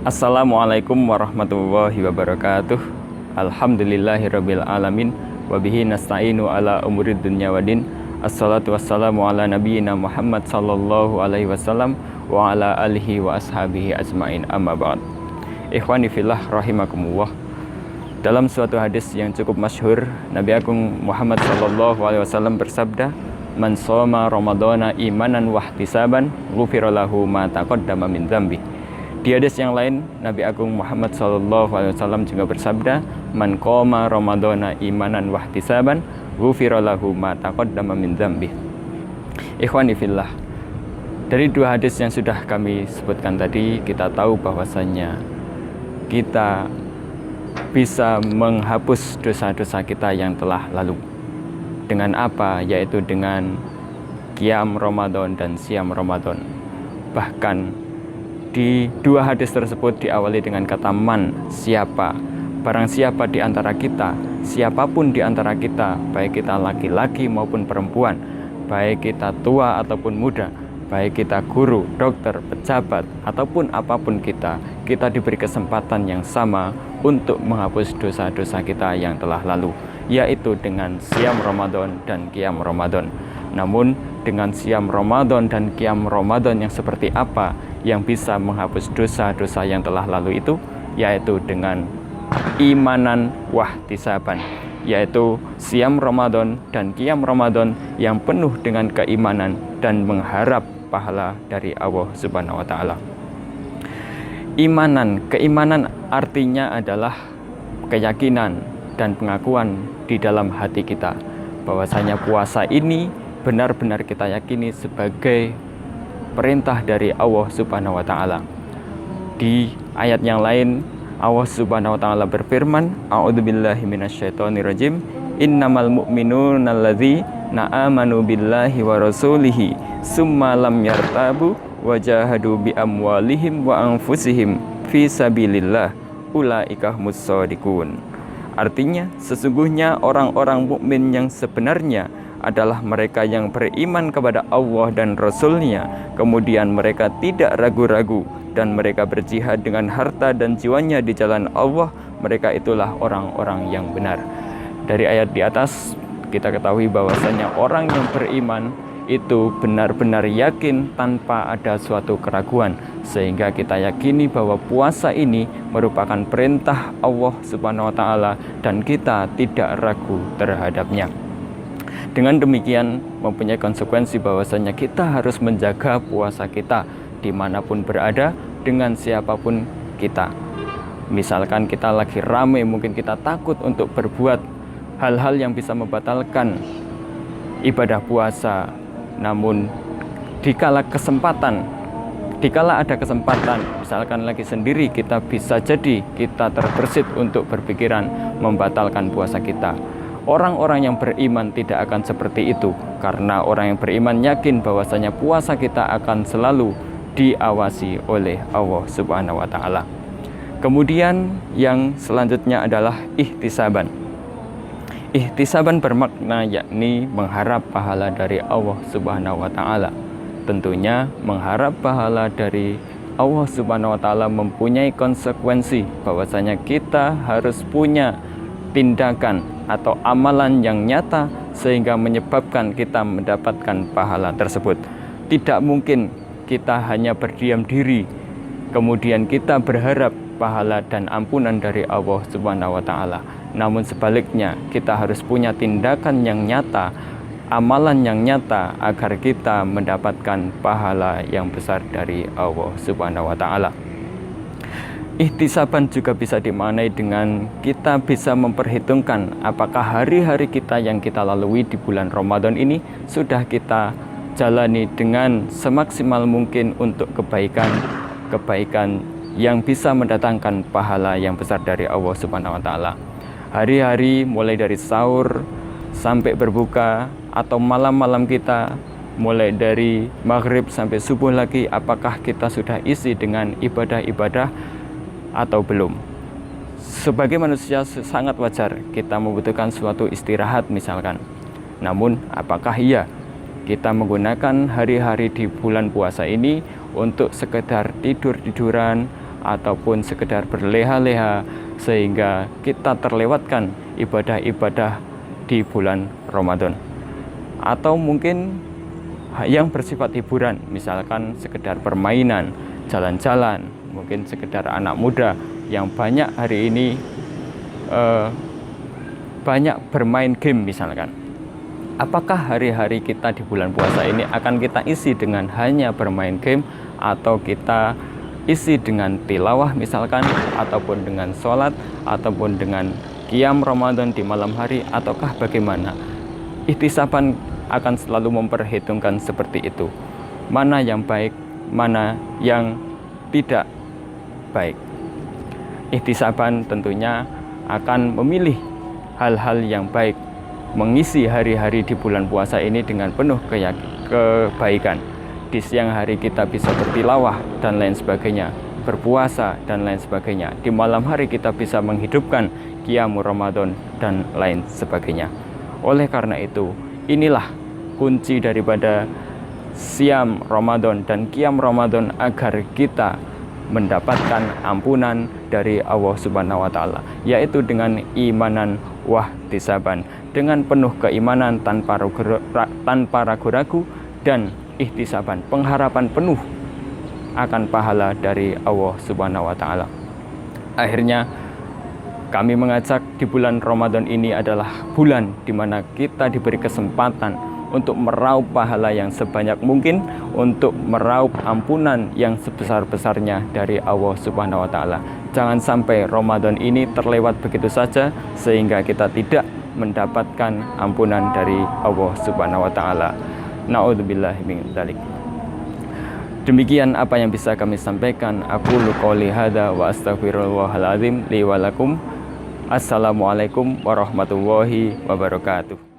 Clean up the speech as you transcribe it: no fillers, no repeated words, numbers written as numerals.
Assalamualaikum warahmatullahi wabarakatuh. Alhamdulillahirabbil alamin wa bihi nasta'inu ala umurid dunya waddin. Assalatu wassalamu ala nabiyyina Muhammad sallallahu alaihi wasallam wa ala alihi wa ashabihi ajmain, amma ba'd. Ikhwani fillah rahimakumullah. Dalam suatu hadis yang cukup masyhur, Nabi Agung Muhammad sallallahu alaihi wasallam bersabda, "Man shoma ramadhana imanan wahtisaban, ghufira lahu ma taqaddama min dzambi." Di hadis yang lain, Nabi Agung Muhammad SAW juga bersabda, "Man qoma ramadhana imanan wahtisaban, ghufira lahu ma taqaddama min dzambi." Ikhwani fillah, dari dua hadis yang sudah kami sebutkan tadi, kita tahu bahwasannya kita bisa menghapus dosa-dosa kita yang telah lalu. Dengan apa? Yaitu dengan qiyam Ramadan dan siam Ramadan. Bahkan di dua hadis tersebut diawali dengan kata man, siapa. Barang siapa di antara kita, siapapun di antara kita, baik kita laki-laki maupun perempuan, baik kita tua ataupun muda, baik kita guru, dokter, pejabat, ataupun apapun kita diberi kesempatan yang sama untuk menghapus dosa-dosa kita yang telah lalu, yaitu dengan siam Ramadan dan qiyam Ramadan. Namun dengan siam Ramadan dan qiyam Ramadan yang seperti apa yang bisa menghapus dosa-dosa yang telah lalu itu? Yaitu dengan imanan wahtisaban, yaitu siam Ramadan dan qiyam Ramadan yang penuh dengan keimanan dan mengharap pahala dari Allah Subhanahu wa taala. Keimanan artinya adalah keyakinan dan pengakuan di dalam hati kita bahwasanya puasa ini benar-benar kita yakini sebagai perintah dari Allah Subhanahu wa taala. Di ayat yang lain Allah Subhanahu wa taala berfirman, "A'udzubillahi minasyaitonirrajim. Innamal mu'minuna alladzina amanu billahi wa rasulihi summa lam yartabu wa jahadu bi amwalihim wa anfusihim fi sabilillah ulaika humus shadiqun." Artinya, sesungguhnya orang-orang mukmin yang sebenarnya adalah mereka yang beriman kepada Allah dan Rasul-Nya, kemudian mereka tidak ragu-ragu dan mereka berjihad dengan harta dan jiwanya di jalan Allah. Mereka itulah orang-orang yang benar. Dari ayat di atas kita ketahui bahwasanya orang yang beriman itu benar-benar yakin tanpa ada suatu keraguan, sehingga kita yakini bahwa puasa ini merupakan perintah Allah Subhanahu wa taala dan kita tidak ragu terhadapnya. Dengan demikian mempunyai konsekuensi bahwasanya kita harus menjaga puasa kita dimanapun berada, dengan siapapun kita. Misalkan kita lagi ramai, mungkin kita takut untuk berbuat hal-hal yang bisa membatalkan ibadah puasa. Namun dikala ada kesempatan, misalkan lagi sendiri, kita bisa jadi kita terbersit untuk berpikiran membatalkan puasa kita. Orang-orang yang beriman tidak akan seperti itu, karena orang yang beriman yakin bahwasanya puasa kita akan selalu diawasi oleh Allah Subhanahu wa taala. Kemudian yang selanjutnya adalah ihtisaban. Ihtisaban bermakna yakni mengharap pahala dari Allah Subhanahu wa taala. Tentunya mengharap pahala dari Allah Subhanahu wa taala mempunyai konsekuensi bahwasanya kita harus punya tindakan atau amalan yang nyata sehingga menyebabkan kita mendapatkan pahala tersebut. Tidak mungkin kita hanya berdiam diri kemudian kita berharap pahala dan ampunan dari Allah Subhanahu wa taala. Namun sebaliknya, kita harus punya tindakan yang nyata, amalan yang nyata agar kita mendapatkan pahala yang besar dari Allah Subhanahu wa taala. Ihtisaban juga bisa dimaknai dengan kita bisa memperhitungkan apakah hari-hari kita yang kita lalui di bulan Ramadan ini sudah kita jalani dengan semaksimal mungkin untuk kebaikan yang bisa mendatangkan pahala yang besar dari Allah Subhanahu wa taala. Hari-hari mulai dari sahur sampai berbuka atau malam-malam kita mulai dari maghrib sampai subuh lagi, apakah kita sudah isi dengan ibadah-ibadah atau belum? Sebagai manusia sangat wajar kita membutuhkan suatu istirahat misalkan. Namun apakah iya kita menggunakan hari-hari di bulan puasa ini untuk sekedar tidur-tiduran ataupun sekedar berleha-leha sehingga kita terlewatkan ibadah-ibadah di bulan Ramadan. Atau mungkin yang bersifat hiburan, misalkan sekedar permainan, jalan-jalan, mungkin sekedar anak muda yang banyak hari ini banyak bermain game misalkan. Apakah hari-hari kita di bulan puasa ini akan kita isi dengan hanya bermain game, atau kita isi dengan tilawah misalkan, ataupun dengan sholat, ataupun dengan qiyam Ramadan di malam hari, ataukah bagaimana? Ihtisaban akan selalu memperhitungkan seperti itu. Mana yang baik, mana yang tidak baik. Ihtisaban tentunya akan memilih hal-hal yang baik, mengisi hari-hari di bulan puasa ini dengan penuh kebaikan. Di siang hari kita bisa bertilawah dan lain sebagainya, berpuasa dan lain sebagainya. Di malam hari kita bisa menghidupkan qiyam Ramadan dan lain sebagainya. Oleh karena itu, inilah kunci daripada siam Ramadan dan qiyam Ramadan agar kita mendapatkan ampunan dari Allah Subhanahu wa taala, yaitu dengan imanan wahtisaban, dengan penuh keimanan tanpa ragu-ragu dan ihtisaban, pengharapan penuh akan pahala dari Allah Subhanahu wa taala. Akhirnya kami mengajak di bulan Ramadan ini adalah bulan di mana kita diberi kesempatan untuk meraup pahala yang sebanyak mungkin, untuk meraup ampunan yang sebesar-besarnya dari Allah Subhanahu wa taala. Jangan sampai Ramadan ini terlewat begitu saja sehingga kita tidak mendapatkan ampunan dari Allah Subhanahu wa taala. Na'udzubillahi min dzalik. Demikian apa yang bisa kami sampaikan. Aku qouli hadza wa astaghfirullahal azim li wa lakum. Assalamualaikum warahmatullahi wabarakatuh.